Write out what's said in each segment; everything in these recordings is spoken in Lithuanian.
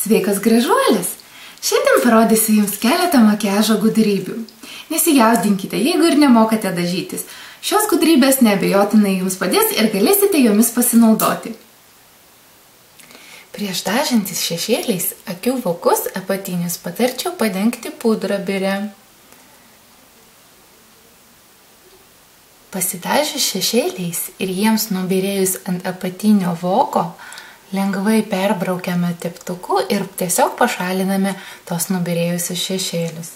Sveikas gražuolis! Šiandien parodysiu jums keletą makiažo gudrybių. Nesijaudinkite, jeigu ir nemokate dažytis. Šios gudrybės neabejotinai jums padės ir galėsite jomis pasinaudoti. Prieš dažantis šešėliais akių vokus apatinius patarčiau padengti pudra bire. Pasidažius šešėliais ir jiems nubyrėjus ant apatinio voko, lengvai perbraukiame teptuku ir tiesiog pašaliname tos nubyrėjusius šešėlius.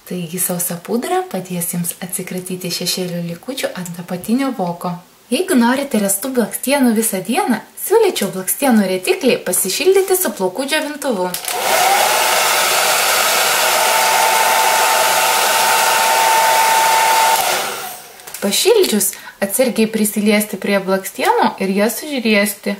Taigi sausa pudra padės jums atsikratyti šešėlių likučių ant apatinio voko. Jeigu norite restų blakstienų visą dieną, siūlyčiau blakstienų retiklį pasišildyti su plaukų džiovintuvu. Pašildžius, atsargiai prisiliesti prie blakstienų ir jas užriesti.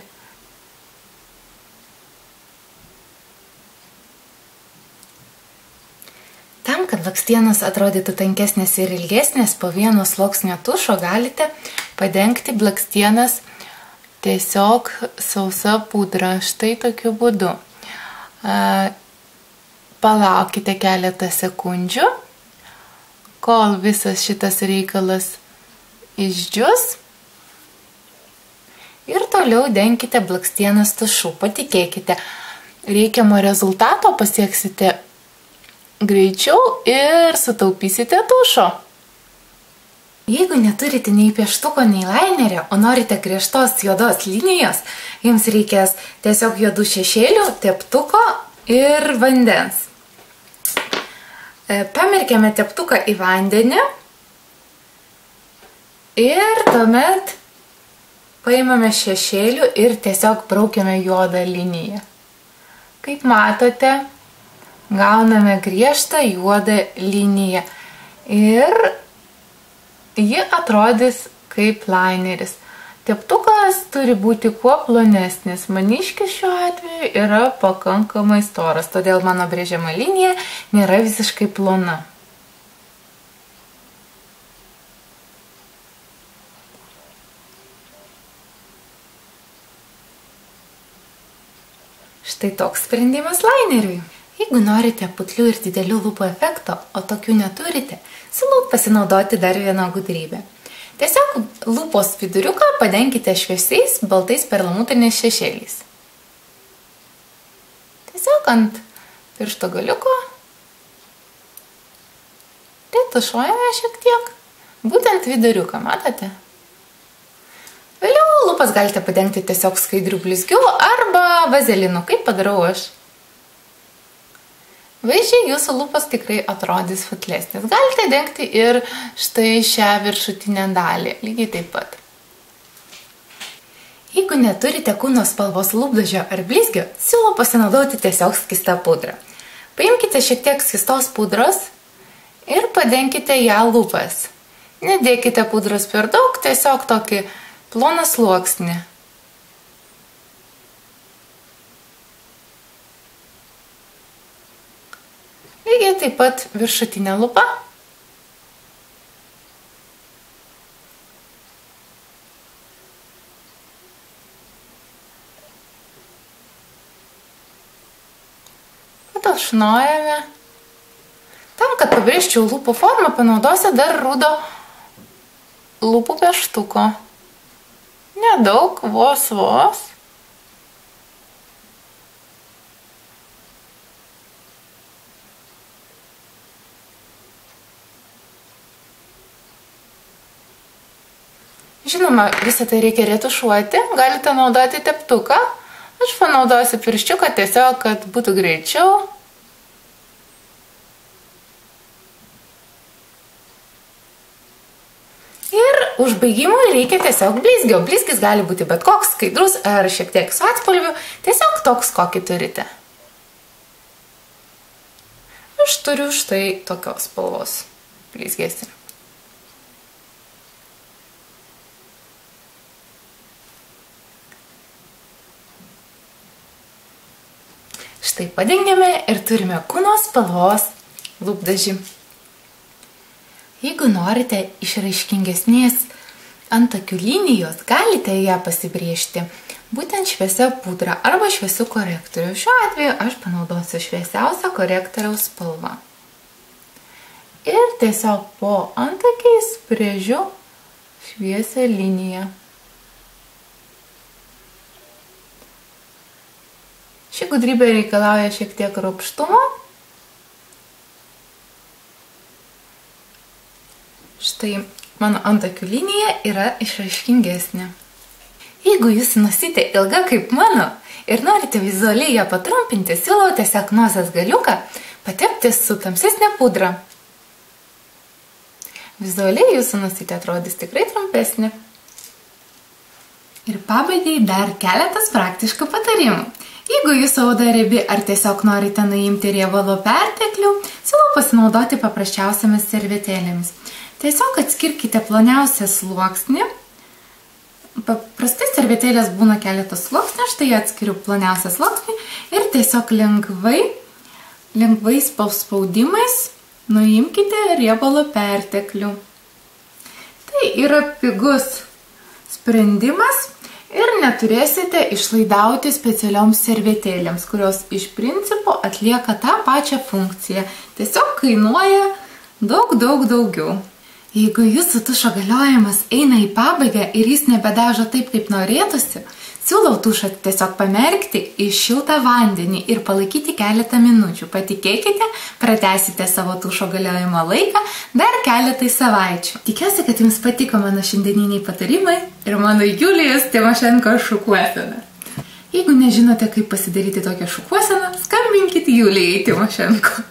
Tam, kad blakstienos atrodytų tankesnės ir ilgesnės, po vieno sluoksnio tušo galite padengti blakstienas tiesiog sausa pudra, štai tokiu būdu. Palaukite keletą sekundžių, kol visas šitas reikalas išdžius ir toliau denkite blakstienas tušu. Patikėkite, reikiamo rezultato pasieksite greičiau ir sutaupysite tušo. Jeigu neturite nei pieštuko, nei lainerio, o norite griežtos juodos linijos, jums reikės tiesiog juodų šešėlių, teptuko ir vandens. Pamerkiame teptuką į vandenį ir tuomet paimame šešėlių ir tiesiog braukiame juodą liniją. Kaip matote, gauname griežtą juodą liniją ir ji atrodys kaip laineris. Teptukas turi būti kuo plonesnis. Maniškis šiuo atveju yra pakankamai storas, todėl mano brėžiama linija nėra visiškai plona. Štai toks sprendimas laineriui. Jeigu norite putlių ir didelių lūpų efekto, o tokių neturite, siūlau pasinaudoti dar vieną gudrybę. Tiesiog lūpos viduriuką padenkite šviesiais, baltais perlamutrinės šešėliais. Tiesiog ant piršto galiuko retušuojame šiek tiek, būtent viduriuką, matote? Vėliau lūpas galite padengti tiesiog skaidrių blizgių arba vazelinu, kaip padarau aš. Vaizdžiai jūsų lūpos tikrai atrodys putlesnės. Galite dengti ir štai šią viršutinę dalį, lygiai taip pat. Jeigu neturite kūno spalvos lūpdažio ar blizgio, siūlau pasinaudoti tiesiog skystą pudrą. Paimkite šiek tiek skystos pudros ir padenkite ją lūpas. Nedėkite pudros per daug, tiesiog tokį ploną sluoksnį. Lygiai taip pat viršutinė lūpa. Patašnuojame. Tam, kad pabrėžčiau lūpų formą, panaudosiu dar rudo lūpų pieštuko. Nedaug, vos. Žinoma, visą tai reikia retušuoti, galite naudoti teptuką, aš panaudosiu pirščiuką tiesiog, kad būtų greičiau. Ir užbaigimui reikia tiesiog blizgio. Blizgis gali būti bet koks, skaidrus ar šiek tiek su atspalviu, tiesiog toks, kokį turite. Aš turiu štai tokios spalvos blizgėsi. Štai padengėme ir turime kūno spalvos lūpdažį. Jeigu norite išraiškingesnės antakių linijos, galite ją pasibrėžti būtent šviesia pudra arba šviesiu korektoriu. Šiuo atveju aš panaudosiu šviesiausią korektoriaus spalvą. Ir tiesiog po antakiais brėžiu šviesią liniją. Ši gudrybė reikalauja šiek tiek kruopštumo. Štai mano antakių linija yra išraiškingesnė. Jeigu jūsų nosytė ilga kaip mano ir norite vizualiai ją patrumpinti, siūlau tiesiog nosies galiuką patepti su tamsesnė pudra. Vizualiai jūsų nosytė atrodys tikrai trumpesnė. Ir pabaigai dar keletas praktiškų patarimų. Jeigu jūsų oda riebi ar tiesiog norite nuimti riebalo perteklių, siūlau pasinaudoti paprasčiausiamis servetėlėmis. Tiesiog atskirkite ploniausią sluoksnį. Paprastai servetėlės būna keletas sluoksnių, štai atskiriu ploniausią sluoksnį ir tiesiog lengvais spaudimais nuimkite riebalo perteklių. Tai yra pigus sprendimas ir neturėsite išlaidauti specialioms servetėlėms, kurios iš principo atlieka tą pačią funkciją. Tiesiog kainuoja daug daugiau. Jeigu jūsų tušo galiojimas eina į pabaigą ir jis nebedažo taip, kaip norėtųsi, siūlau tušą tiesiog pamerkti į šiltą vandenį ir palaikyti keletą minučių. Patikėkite, pratęsite savo tušo galiojimo laiką dar keletai savaičių. Tikiuosi, kad jums patiko mano šiandieniniai patarimai ir mano Julijos Timošenko šukuosena. Jeigu nežinote, kaip pasidaryti tokią šukuoseną, skambinkit Julijai Timošenko.